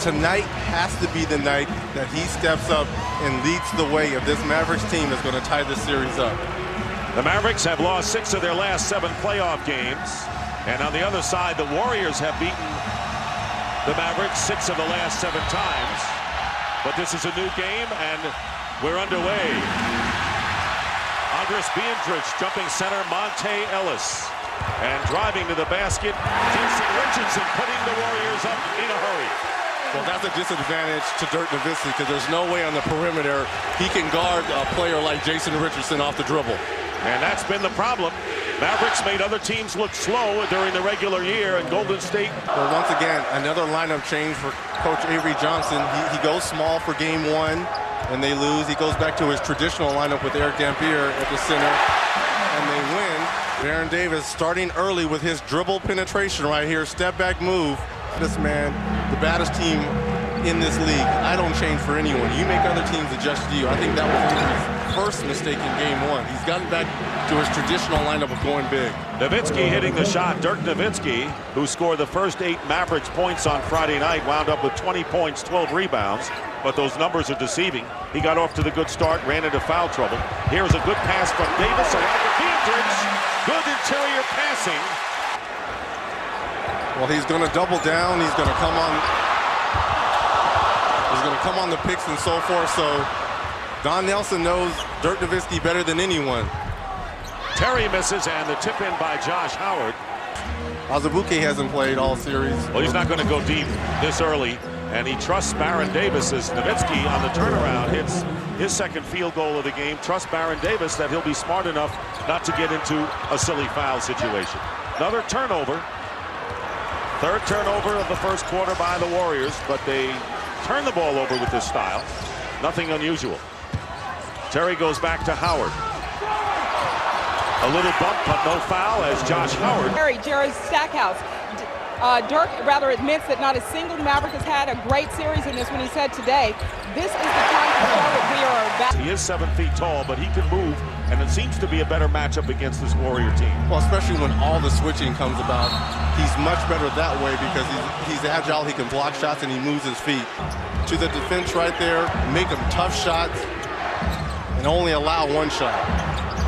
tonight has to be the night that he steps up and leads the way if this Mavericks team is going to tie this series up. The Mavericks have lost 6 of their last 7 playoff games. And on the other side, the Warriors have beaten the Mavericks 6 of the last 7 times. But this is a new game, and we're underway. Andres Biendrich jumping center, Monte Ellis. And driving to the basket, Jason Richardson putting the Warriors up in a hurry. Well, that's a disadvantage to Dirk Nowitzki because there's no way on the perimeter he can guard a player like Jason Richardson off the dribble. And that's been the problem. Mavericks made other teams look slow during the regular year, and Golden State. Well, once again, another lineup change for Coach Avery Johnson. He goes small for game 1, and they lose. He goes back to his traditional lineup with Eric Dampier at the center, and they win. Baron Davis starting early with his dribble penetration right here, step back move. This man, the baddest team in this league. I don't change for anyone. You make other teams adjust to you. I think that was his first mistake in game 1. He's gotten back to his traditional lineup of going big. Nowitzki hitting the shot. Dirk Nowitzki, who scored the first 8 Mavericks points on Friday night, wound up with 20 points, 12 rebounds. But those numbers are deceiving. He got off to the good start, ran into foul trouble. Here's a good pass from Davis around the Biendrich. Good interior passing. Well, he's going to double down. He's going to come on. He's going to come on the picks and so forth. So Don Nelson knows Dirk Nowitzki better than anyone. Terry misses, and the tip in by Josh Howard. Azubuike hasn't played all series. Well, he's not going to go deep this early, and he trusts Baron Davis as Nowitzki on the turnaround hits his second field goal of the game. Trusts Baron Davis that he'll be smart enough not to get into a silly foul situation. Another turnover. Third turnover of the first quarter by the Warriors, but they turn the ball over with this style. Nothing unusual. Terry goes back to Howard. A little bump, but no foul as Josh Howard. Jerry Stackhouse. Dirk rather admits that not a single Maverick has had a great series in this when he said today, this is the time to show that we are back. He is 7 feet tall, but he can move, and it seems to be a better matchup against this Warrior team. Well, especially when all the switching comes about, he's much better that way because he's agile, he can block shots, and he moves his feet. To the defense right there, make them tough shots, and only allow 1 shot.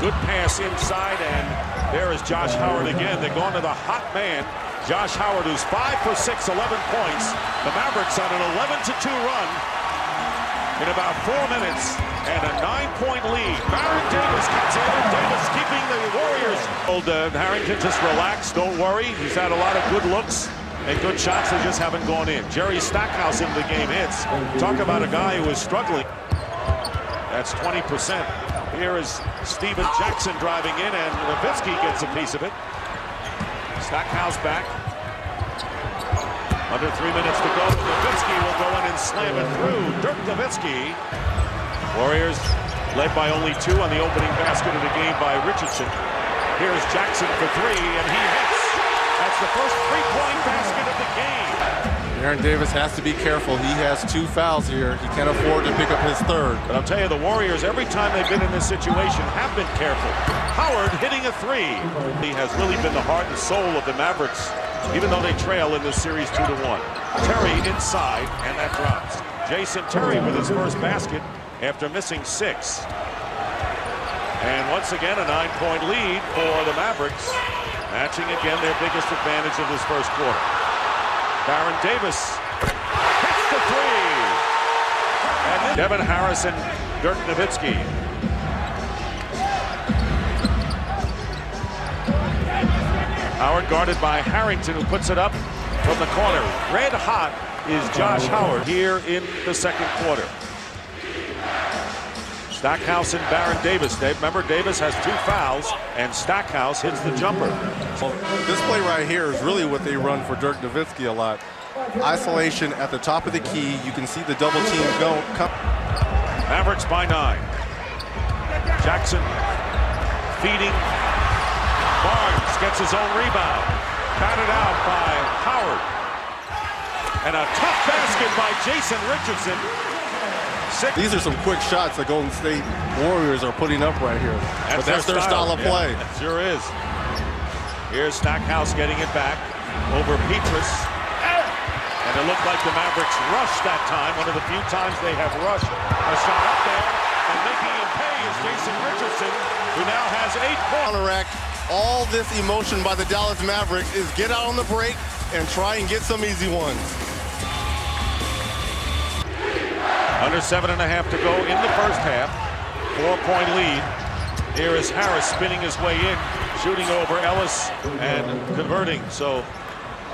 Good pass inside, and there is Josh Howard again. They're going to the hot man. Josh Howard, who's 5 for 6, 11 points. The Mavericks on an 11-2 run in about 4 minutes, and a 9-point lead. Baron Davis comes in, and Davis keeping the Warriors. Told Harrington, just relax, don't worry. He's had a lot of good looks and good shots that just haven't gone in. Jerry Stackhouse into the game hits. Talk about a guy who is struggling. That's 20%. Here is Steven Jackson driving in, and Nowitzki gets a piece of it. Stackhouse back. Under 3 minutes to go. Nowitzki will go in and slam it through. Dirk Nowitzki. Warriors led by only 2 on the opening basket of the game by Richardson. Here's Jackson for 3, and he hits. That's the first 3-point basket of the game. Baron Davis has to be careful. He has 2 fouls here. He can't afford to pick up his 3rd. But I'll tell you, the Warriors, every time they've been in this situation, have been careful. Howard hitting a 3. He has really been the heart and soul of the Mavericks, even though they trail in this series 2-1. Terry inside, and that drops. Jason Terry with his first basket after missing 6. And once again, a 9-point lead for the Mavericks, matching again their biggest advantage of this first quarter. Baron Davis hits the 3. And then Devin Harris and Dirk Nowitzki. Howard guarded by Harrington, who puts it up from the corner. Red hot is Josh Howard here in the second quarter. Stackhouse and Baron Davis. Remember, Davis has 2 fouls, and Stackhouse hits the jumper. Well, this play right here is really what they run for Dirk Nowitzki a lot. Isolation at the top of the key. You can see the double team go. Mavericks by 9. Jackson feeding. Barnes gets his own rebound. Batted out by Howard. And a tough basket by Jason Richardson. These are some quick shots the Golden State Warriors are putting up right here. But that's their style of play. Yeah, it sure is. Here's Stackhouse getting it back over Petrus. And it looked like the Mavericks rushed that time. One of the few times they have rushed a shot up there. And making him pay is Jason Richardson, who now has 8 points. Counteract all this emotion by the Dallas Mavericks is get out on the break and try and get some easy ones. Under 7.5 to go in the first half. 4-point lead. Here is Harris spinning his way in, shooting over Ellis and converting. So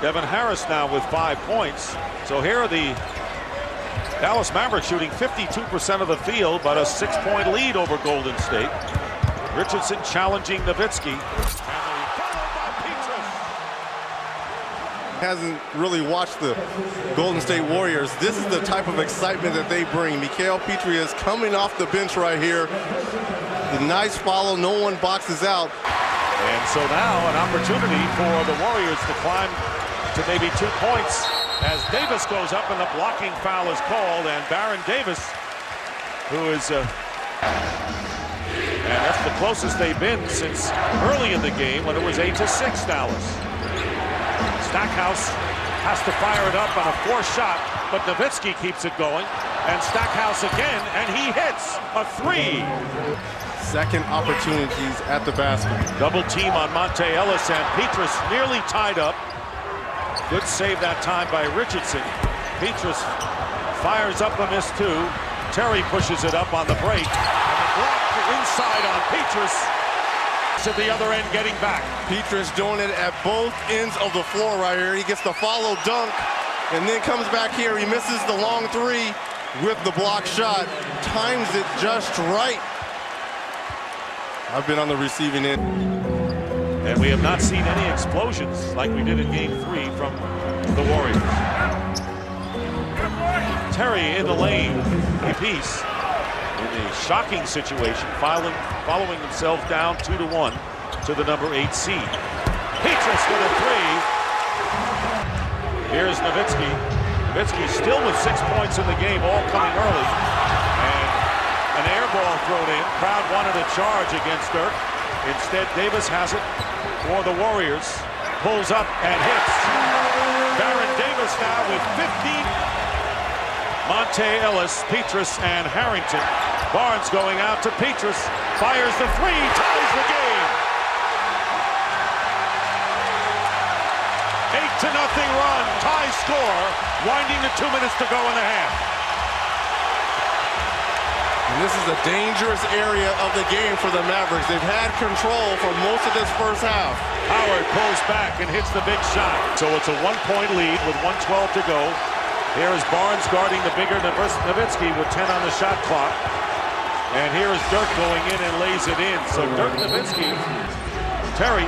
Devin Harris now with 5 points. So here are the Dallas Mavericks shooting 52% of the field, but a 6-point lead over Golden State. Richardson challenging Nowitzki. Hasn't really watched the Golden State Warriors. This is the type of excitement that they bring. Mikal Petrie is coming off the bench right here. The nice follow, no one boxes out. And so now an opportunity for the Warriors to climb to maybe 2 points as Davis goes up and the blocking foul is called, and Baron Davis, who is and that's the closest they've been since early in the game when it was 8-6 Dallas. Stackhouse has to fire it up on a 4th shot, but Nowitzki keeps it going, and Stackhouse again, and he hits a 3. Second opportunities at the basket. Double team on Monte Ellis, and Petrus nearly tied up. Good save that time by Richardson. Petrus fires up a miss too. Terry pushes it up on the break. And the block inside on Petrus. To the other end getting back. Petrus doing it at both ends of the floor right here. He gets the follow dunk and then comes back here. He misses the long 3 with the block shot. Times it just right. I've been on the receiving end. And we have not seen any explosions like we did in Game 3 from the Warriors. Terry in the lane, a piece in a shocking situation, following himself down 2-1 to the number 8 seed. Petrus with a 3. Here's Nowitzki. Nowitzki still with 6 points in the game, all coming early. And an air ball thrown in. Crowd wanted a charge against Dirk. Instead, Davis has it for the Warriors. Pulls up and hits. Baron Davis now with 15. Monte Ellis, Petrus, and Harrington. Barnes going out to Petrus. Fires the 3. Ties the game. 8-0 run. Tie score. Winding to 2 minutes to go in the half. And this is a dangerous area of the game for the Mavericks. They've had control for most of this first half. Howard pulls back and hits the big shot. So it's a 1-point lead with 1:12 to go. Here is Barnes guarding the bigger Nowitzki with 10 on the shot clock. And here is Dirk going in and lays it in. So Dirk Nowitzki, Terry,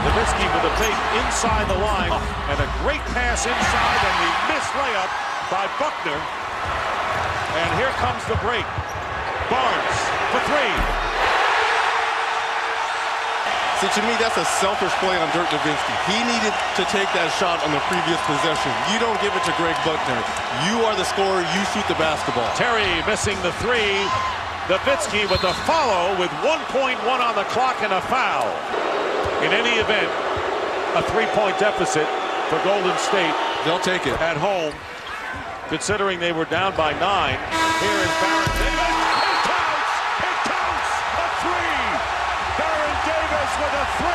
Nowitzki with a fake inside the line. And a great pass inside and the missed layup by Buckner. And here comes the break. Barnes for 3. See, to me, that's a selfish play on Dirk Nowitzki. He needed to take that shot on the previous possession. You don't give it to Greg Buckner. You are the scorer. You shoot the basketball. Terry missing the 3. Nowitzki with the follow with 1.1 on the clock and a foul. In any event, a 3-point deficit for Golden State. They'll take it. At home, considering they were down by 9. Here is Baron Davis. It counts! A 3! Baron Davis with a 3!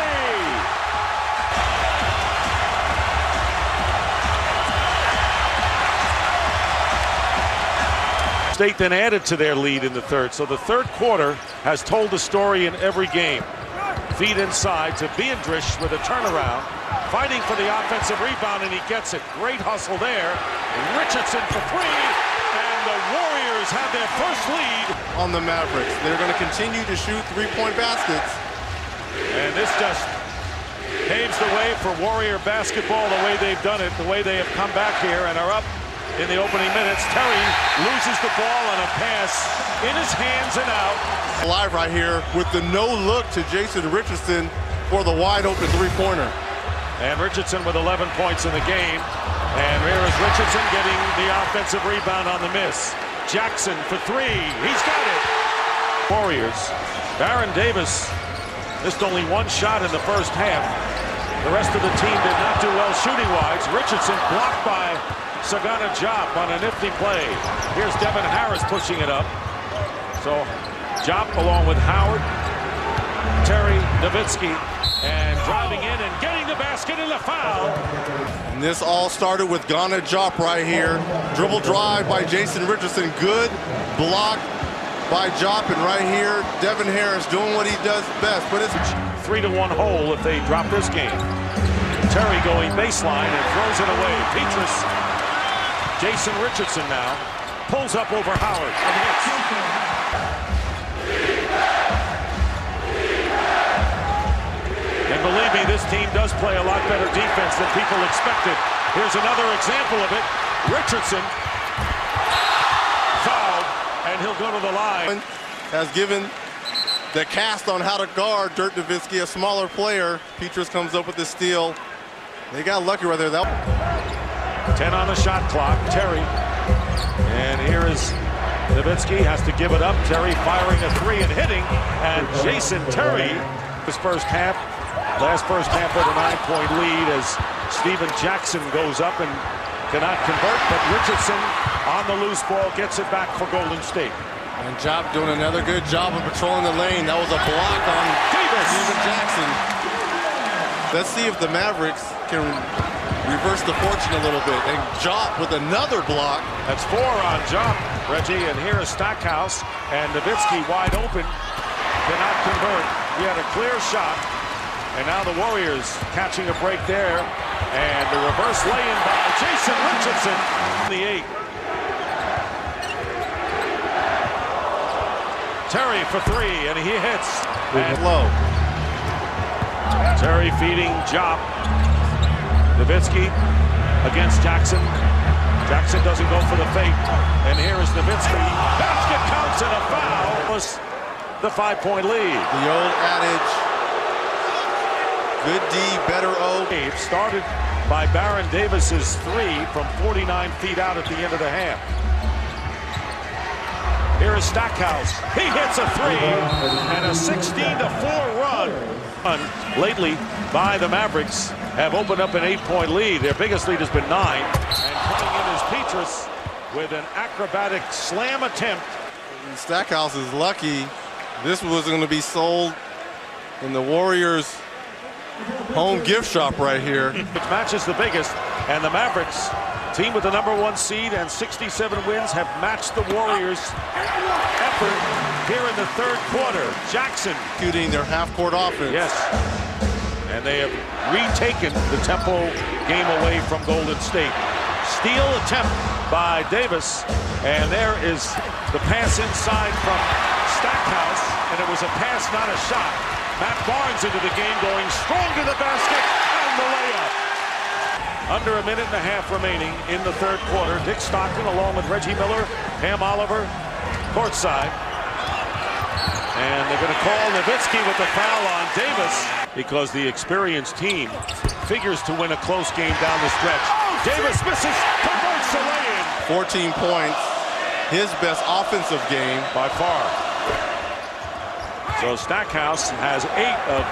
State then added to their lead in the third. So the third quarter has told the story in every game. Feed inside to Biendrich with a turnaround. Fighting for the offensive rebound, and he gets it. Great hustle there. Richardson for 3. And the Warriors have their first lead. On the Mavericks. They're going to continue to shoot 3-point baskets. And this just paves the way for Warrior basketball the way they've done it, the way they have come back here and are up in the opening minutes. Terry loses the ball on a pass in his hands and out. Live right here with the no look to Jason Richardson for the wide open 3-pointer. And Richardson with 11 points in the game. And here is Richardson getting the offensive rebound on the miss. Jackson for 3. He's got it. Warriors. Baron Davis missed only 1 shot in the first half. The rest of the team did not do well shooting-wise. Richardson blocked by Sagana Jop on a nifty play. Here's Devin Harris pushing it up. So Jop along with Howard, Terry, Nowitzki, and driving in and getting the basket in the foul. And this all started with Ghana Jop right here. Dribble drive by Jason Richardson. Good block by Jop, and right here, Devin Harris doing what he does best. But it's 3-1 hole if they drop this game. Terry going baseline and throws it away. Petrus, Jason Richardson now pulls up over Howard and hits. And believe me, this team does play a lot better defense than people expected. Here's another example of it. Richardson fouled, and he'll go to the line. Has given the cast on how to guard Dirk Nowitzki, a smaller player. Petrus comes up with the steal. They got lucky right there. 10 on the shot clock. Terry. And here is Nowitzki, has to give it up. Terry firing a three and hitting. And Jason Terry, his first half, last first half with a 9-point lead as Steven Jackson goes up and cannot convert. But Richardson on the loose ball gets it back for Golden State. And Jop doing another good job of patrolling the lane. That was a block on Davis. Steven Jackson. Let's see if the Mavericks can reverse the fortune a little bit. And Jop with another block. That's 4 on Jop, Reggie. And here is Stackhouse. And Nowitzki wide open. Cannot convert. He had a clear shot. And now the Warriors catching a break there. And the reverse lay-in by Jason Richardson. The 8. Terry for 3, and he hits. And low. Terry feeding Jop. Nowitzki against Jackson. Jackson doesn't go for the fake. And here is Nowitzki. Basket counts and a foul. Was the 5-point lead. The old adage, good D, better O. Started by Baron Davis's 3 from 49 feet out at the end of the half. Here is Stackhouse. He hits a 3 and a 16-4 run. Lately by the Mavericks have opened up an 8-point lead. Their biggest lead has been 9. And coming in is Petrus with an acrobatic slam attempt. Stackhouse is lucky. This was going to be sold in the Warriors' home gift shop right here. Which matches the biggest. And the Mavericks, team with the #1 seed and 67 wins, have matched the Warriors' effort here in the third quarter. Jackson Executing their half-court offense. yes. And they have retaken the tempo game away from Golden State. Steal attempt by Davis. And there is the pass inside from Stackhouse. And it was a pass, not a shot. Matt Barnes into the game, going strong to the basket and the layup. Under a minute and a half remaining in the third quarter. Dick Stockton along with Reggie Miller, Pam Oliver, courtside. And they're going to call Nowitzki with the foul on Davis because the experienced team figures to win a close game down the stretch. Davis misses, converts the lay-in. 14 points, his best offensive game By far. So Stackhouse has 8 of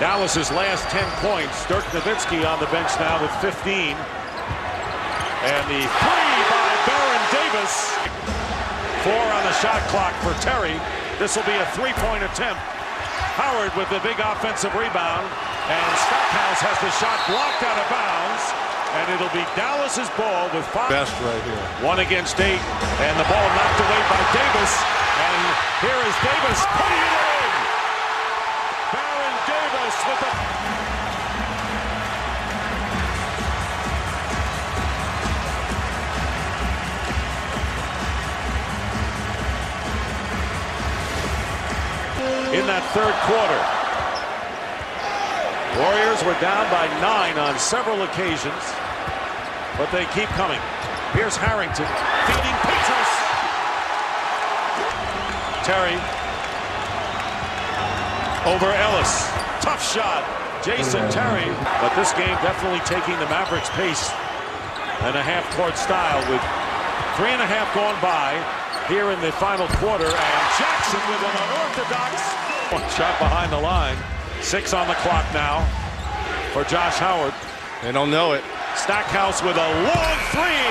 Dallas's last 10 points. Dirk Nowitzki on the bench now with 15. And the 3 by Baron Davis. 4 on the shot clock for Terry. This will be a 3-point attempt. Howard with the big offensive rebound. And Stackhouse has the shot blocked out of bounds. And it'll be Dallas's ball with 5. best right here. 1 against 8. And the ball knocked away by Davis. And here is Davis putting it in. Baron Davis with the... In that third quarter. Warriors were down by 9 on several occasions, but they keep coming. Here's Harrington feeding Petrus. Terry over Ellis. Tough shot. Jason Terry. But this game definitely taking the Mavericks pace and a half-court style with 3.5 gone by here in the final quarter. And Jackson with an unorthodox shot behind the line. 6 on the clock now for Josh Howard. They don't know it. Stackhouse with a long three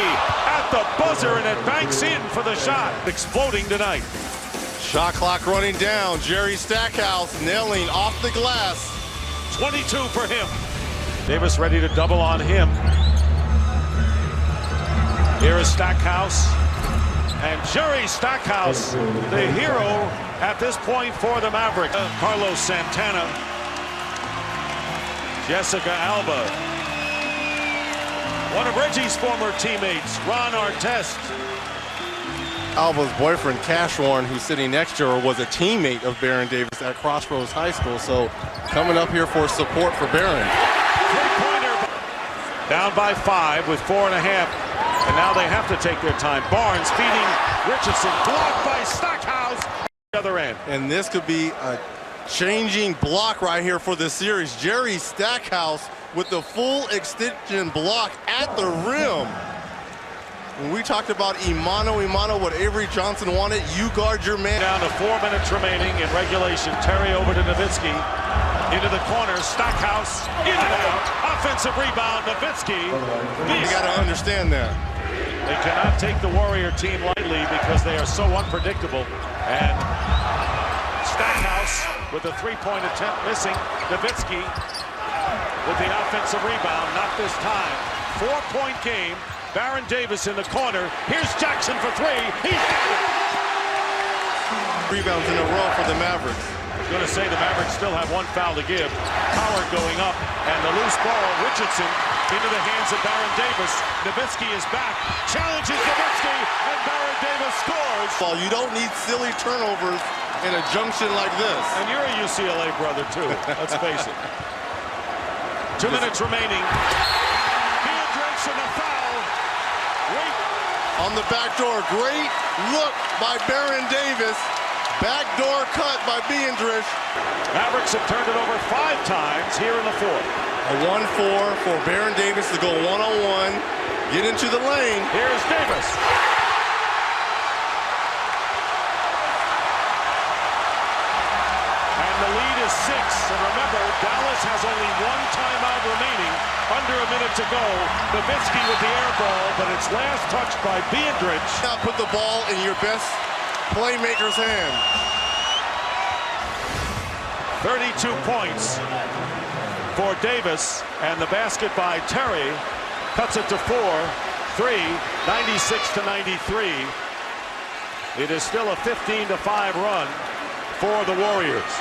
at the buzzer, and it banks in for the shot. Exploding tonight. Shot clock running down. Jerry Stackhouse nailing off the glass. 22 for him. Davis ready to double on him. Here is Stackhouse. And Jerry Stackhouse, the hero at this point for the Mavericks. Carlos Santana. Jessica Alba. One of Reggie's former teammates, Ron Artest. Alba's boyfriend, Cash Warren, who's sitting next to her, was a teammate of Baron Davis at Crossroads High School. So coming up here for support for Baron. Three-pointer. Down by 5 with 4.5. And now they have to take their time. Barnes feeding Richardson. Blocked by Stackhouse. The other end. And this could be a changing block right here for the series. Jerry Stackhouse with the full extension block at the rim. When we talked about Imano, what Avery Johnson wanted, you guard your man. Down to 4 minutes remaining in regulation. Terry over to Nowitzki. Into the corner. Stackhouse. In and out. Offensive rebound. Nowitzki. You got to understand that. They cannot take the Warrior team lightly because they are so unpredictable. And Stackhouse with a three-point attempt missing. Nowitzki with the offensive rebound. Not this time. 4-point game. Baron Davis in the corner. Here's Jackson for 3. He's got it. Rebounds in a row for the Mavericks. I was going to say the Mavericks still have 1 foul to give. Howard going up, and the loose ball, Richardson, into the hands of Baron Davis. Nowitzki is back, challenges Nowitzki, and Baron Davis scores. Well, you don't need silly turnovers in a junction like this. And you're a UCLA brother, too. Let's face it. 2 minutes remaining. Beatrice in the foul. Wait. On the back door, great look by Baron Davis. Backdoor cut by Beandrish. Mavericks have turned it over 5 times here in the 4th. A 1-4 for Baron Davis to go one-on-one, get into the lane. Here's Davis. And the lead is 6. And remember, Dallas has only 1 timeout remaining. Under a minute to go. Nowitzki with the air ball, but it's last touched by Beandrish. Now put the ball in your best playmaker's hand. 32 points for Davis, and the basket by Terry cuts it to 4-3, 96-93. It is still a 15-5 run for the Warriors.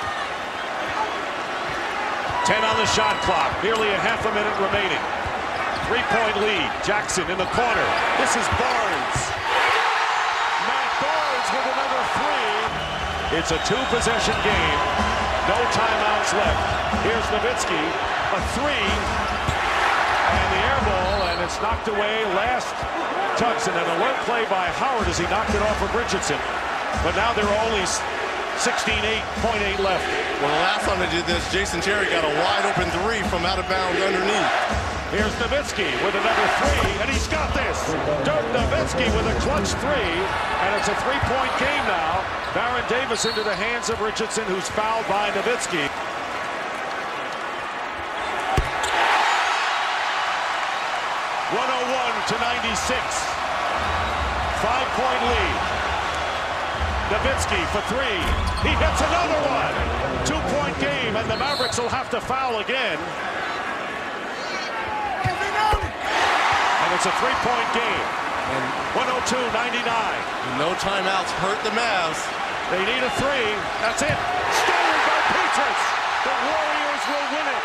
10 on the shot clock, nearly a half a minute remaining. 3-point lead. Jackson in the corner. This is Barnes. With another 3. It's a 2-possession game. No timeouts left. Here's Nowitzki. A 3. And the air ball, and it's knocked away last touch. And an alert play by Howard as he knocked it off of Richardson. But now there are only 16.8 left. Well, the last time they did this, Jason Terry got a wide open 3 from out of bounds underneath. Here's Nowitzki with another 3, and he's got this. Dirk Nowitzki with a clutch 3, and it's a 3-point game now. Baron Davis into the hands of Richardson, who's fouled by Nowitzki. 101-96. 5-point lead. Nowitzki for 3. He hits another one. 2-point game, and the Mavericks will have to foul again. And it's a 3-point game. 102-99. No timeouts hurt the Mavs. They need a 3. That's it. Stolen by Petrus. The Warriors will win it.